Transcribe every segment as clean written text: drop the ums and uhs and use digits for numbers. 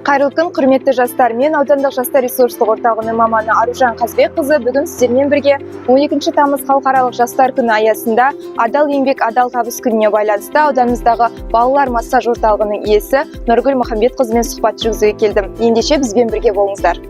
Қайырлы күн, құрметті жастар. Мен аудандық жастар ресурстық орталығының маманы Аружан Қазбекқызы бүгін сіздермен бірге 12 тамыз халықаралық жастар күні аясында адал еңбек, адал табыс күніне байланысты ауданымыздағы балалар массаж орталығының иесі Нұргүл Махамбетқызымен сұхбат жүргізуге келдім. Ендеше бізбен бірге болыңыздар.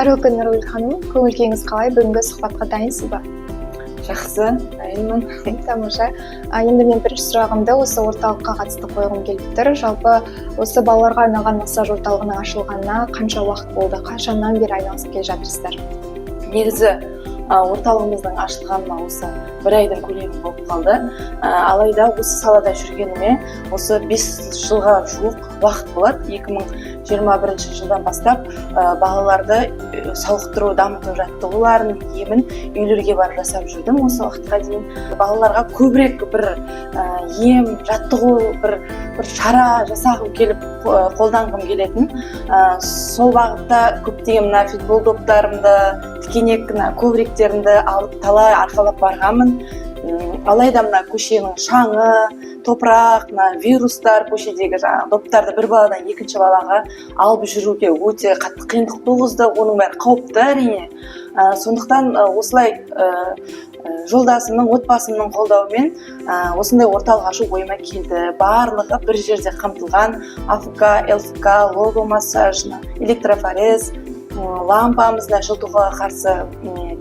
Қайырлы күн, Нұргүл ханым. Көңіл-күйіңіз қалай? Бүгінгі сұхбатқа дайынсыз ба? Жақсы, дайынмын. Тамаша. Енді мен бірінші сұрағымды осы орталыққа қатысты қойғым келіп тұр. Жалпы осы балаларға арналған массаж орталығының ашылғанына қанша уақыт болды? Қашаннан бері айналысып келе жатырсыздар? Негізі орталығымыздың ашылғанына осы бір айдың көлемі болып қалды. Алайда осы салада жүргеніме осы 5 жылға жуық уақыт болады. 2021 жылдан бастап балаларды сауықтыру, дамыту жаттығуларын, емін үйлерге барып жасап жүрдім. Осы уақытқа дейін балаларға көбірек бір ем, жаттығу, бір шара жасағым келіп, қолданғым келетін. Сол бағытта көптеген мына футбол доптарымды, тікенек көбіректерімді алып талай арқалап барғанмын. Алайда мына көшенің шаңы, топырақ, вирустар, көшедегі доптарды бір баладан екінші балаға алып жүруге өте қатты қиындық туғызды. Оның бәрі қауіпті әрине. Сондықтан осылай жолдасымның, отбасымның қолдауымен осындай орталық ашу ойыма келді. Барлығы бір жерде қамтылған: АФК, ЛФК, лого массаж, электрофорез, лампамызда жылытуға қарсы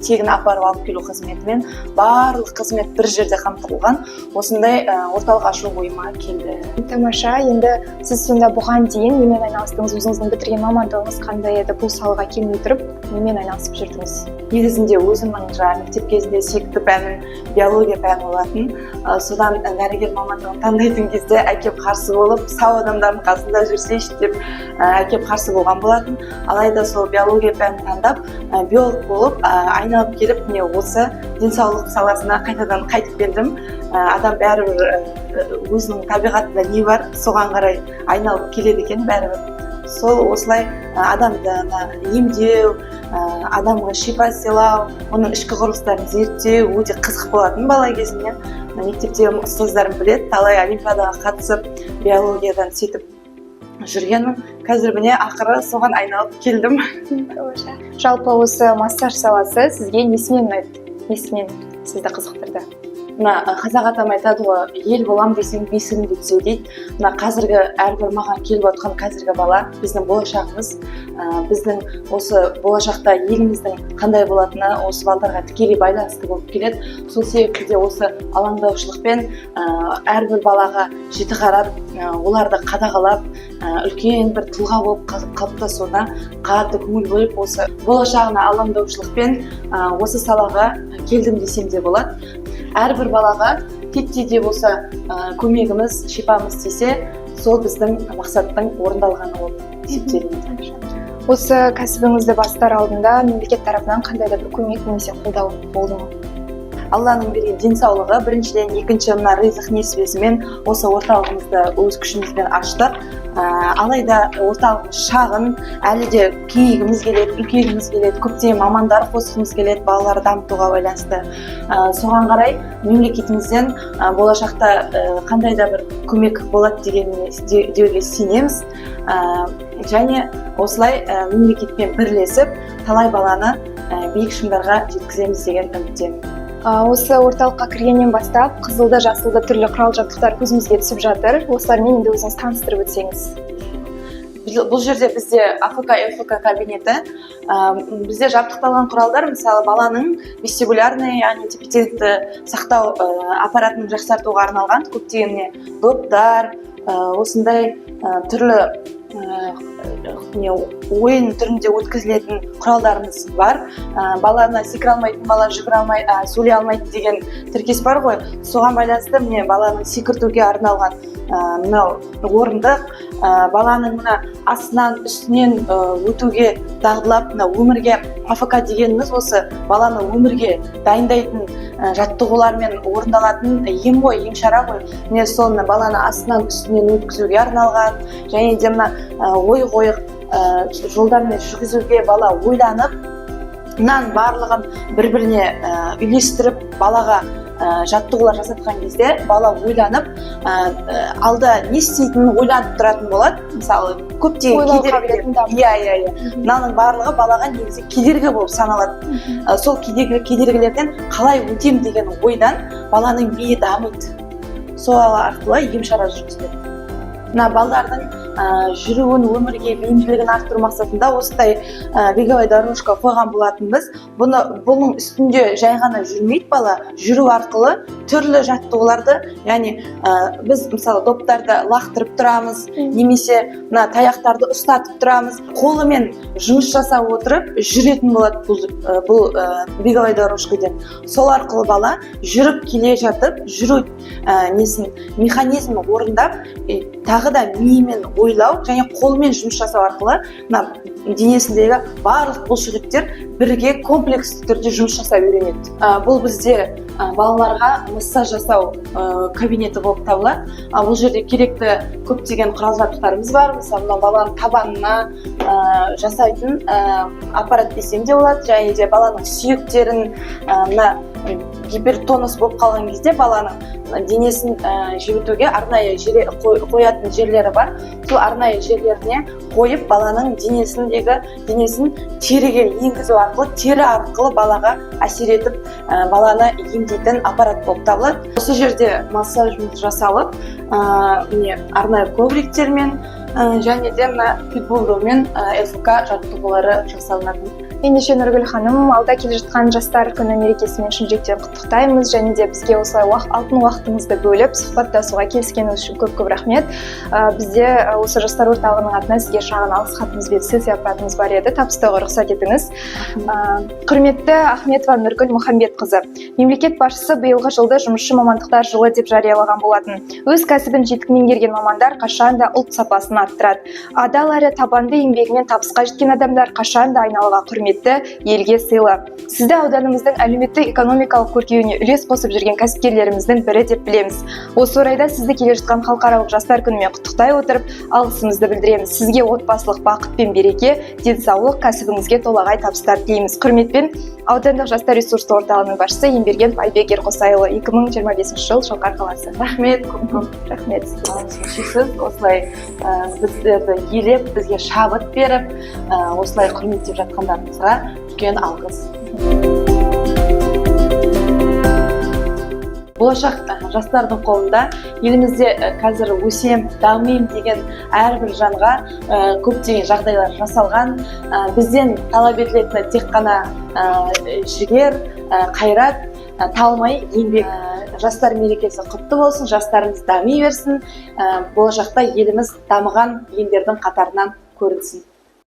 тегін апарып алып келу қызметімен барлық қызмет бір жерде қамтылған. Осындай орталық ашу ойыма келді. Тамаша. Енді сіз сонда бұған дейін немен айналыстыңыз? Өзіңіздің бітірген мамандығыңыз қандай еді? Бұл салаға келмей тұрып немен айналысып жүрдіңіз? Негізінде өзімнің мектеп кезінде сүйікті пәнім биология пәні болатын. Содан дәрігер мамандығын таңдайтын кезде әкем қарсы болып, сау адамдардың қасында жүрсейші деп әкем қарсы болған болатын. Алайда сол биология пәнін таңдап, биолог болып, айналып келіп, міне осы денсаулық саласына қайтадан қайтып келдім. Адам бәрібір өзінің табиғатында не бар, соған қарай айналып келеді екен бәрібір. Сол осылай адамды емдеу, адамға шипа сыйлау, оның ішкі құрылыстарын зерттеу өте қызық болатын бала кезімнен. Мектептегі ұстаздарым біледі, талай олимпиадаға қатысып, биологиядан сөйтіп жүргенмін. Қазір міне ақыры соған айналып келдім. Жалпы осы массаж саласы сізге несімен ұнайды? Несімен сізді қызықтырды? Мына қазақ атам айтады ғой, ел болам десең бесігіңді түзеу дейді. Мына қазіргі әрбір маған келіп отқан қазіргі бала біздің болашағымыз. Біздің осы болашақта еліміздің қандай болатыны осы балаларға тікелей байланысты болып келеді. Сол себепті осы алаңдаушылықпен әрбір балаға жіті қарап, оларды қадағалап, үлкен бір тұлға болып қалыптасуына қатты көңіл бөліп, осы болашағына алаңдаушылықпен осы салаға келдім десем де болады. Әрбір балаға титтей де болса көмегіміз, шипамыз тисе, сол біздің мақсаттың орындалғаны болып есептелінеді. Осы кәсібіңізді бастар алдында мемлекет тарапынан қандай да бір көмек немесе қолдау болды ма? Алланың берген денсаулығы, біріншіден, екінші мына ризық несібесімен осы орталығымызды өз күшімізбен аштық. Алайда орталығымыз шағын, әлі де кеңейгіміз келеді, үлкейгіміз келеді, көптеген мамандар қосқымыз келеді балаларды дамытуға байланысты. Соған қарай мемлекетімізден болашақта қандай да бір көмек болады деуге сенеміз. Және осылай мемлекетпен бірлесіп, талай баланы биік шыңдарға жеткіземіз деген үміттемін. Осы орталыққа кіргеннен бастап қызылды, жасылды түрлі құрал жабдықтар көзімізге түсіп жатыр. Осылармен енді өзіңіз таныстырып өтсеңіз. Бұл жерде бізде АФК, ЛФК кабинеті. Бізде жабдықталған құралдар, мысалы баланың вестибулярный, яғни тепе-теңдікті сақтау аппаратының жақсартуға арналған көптеген доптар, осындай түрлі ойын түрінде өткізілетін құралдарымыз бар. Баланы секіре алмайтын бала сөйлей алмайды деген тіркес бар ғой. Соған байланысты міне баланы секіртуге арналған мынау орындық, баланың мына астынан үстінен өтуге дағдылап, мына өмірге АФК дегеніміз осы баланы өмірге дайындайтын жаттығулармен орындалатын ем ғой, ем шара ғой. Міне соны баланы астынан үстінен өткізуге арналған, және де мына ой-қойық жолдармен жүргізуге бала ойланып, мынаның барлығын бір-біріне үйлестіріп балаға жаттығулар жасатқан кезде бала ойланып, алда не істейтінін ойланып тұратын болады. Мысалы, көптеген кедергілер, мынаның барлығы балаға негізі кедергі болып саналады. Сол кедергілерден қалай өтем деген ойдан баланың миы дамиды. Сол арқылы ем шара жүргізіледі. Мына балалардың жүруін, өмірге бейімділігін арттыру мақсатында осындай беговая дорожка қойған болатынбыз. Бұның үстінде жай ғана жүрмейді бала, жүру арқылы түрлі жаттығуларды, яғни біз мысалы доптарды лақтырып тұрамыз, немесе мына таяқтарды ұстатып тұрамыз, қолымен жұмыс жасап отырып жүретін болады бұл беговая дорожкадан. Сол арқылы бала жүріп келе жатып, жүру механизмі орындап, тағы да миымен ойлау және қолмен жұмыс жасау арқылы денесіндегі барлық бұлшықеттер бірге комплексті түрде жұмыс жасай үйренеді. Бұл бізде балаларға массаж жасау кабинеті болып табылады. Бұл жерде керекті көптеген құрал-жабдықтарымыз бар. Мысалы, баланың табанына жасайтын аппарат десем де болады, және де баланың сүйектерін гипертонус болып қалған кезде баланың денесін жібітуге арнайы қоятын жерлері бар. Сол арнайы жерлеріне қойып баланың денесін теріге енгізу арқылы, тері арқылы балаға әсер етіп, баланы емдейтін аппарат болып табылады. Осы жерде массажымыз жасалып, арнайы ковриктермен және де питбулдомен ЛФК жаттығулары жасалынады. Ендеше Нұргүл ханым, алда келе жатқан жастар күні мерекесімен шын жүректен құттықтаймыз, және де бізге осылай алтын уақытыңызды бөліп сұхбаттасуға келіскеніңіз үшін көп рахмет. Бізде осы жастар орталығының атынан сізге шағын алғыс хатымыз бен сый-сияпатымыз бар еді. Табыстауға рұқсат етіңіз. Құрметті Ахметова Нұргүл Мұхамбетқызы, мемлекет басшысы биылғы жылды жұмысшы мамандықтар жылы деп жариялаған болатын. Өз кәсібін жетік меңгерген мамандар қашанда ұлт сапасын арттырады. Адал әрі табанды еңбегімен табысқа жеткен адамдар қашанда айналаға құрметті, елге сыйлы. Сізді ауданымыздың әлеуметтік экономикалық көркеюіне үлес қосып жүрген кәсіпкерлеріміздің бірі деп білеміз. Осы орайда сізді келе жатқан халықаралық жастар күнімен құттықтай отырып, алғысымызды білдіреміз. Сізге отбасылық бақыт пен береке, денсаулық, кәсібіңізге толағай табыстар тілейміз. Құрметпен аудандық жастар ресурстық орталығының басшысы Емберген Айбек Ерқосайұлы, 2025 жыл Шалқар қаласы. Рахмет, көп рахмет. Осылай біздерді елеп, бізге шабыт беріп, осылай құрметтеп жатқандарыңызға үлкен алғыс. Болашақ жастардың қолында. Елімізде қазір өсем, дамиым деген әрбір жанға көптеген жағдайлар жасалған. Бізден талап етілетіні тек қана жігер, қайрат, талмай еңбек. Жастар мерекесі құтты болсын, жастарымыз дами берсін, болашақта еліміз дамыған елдердің қатарынан көрінсін.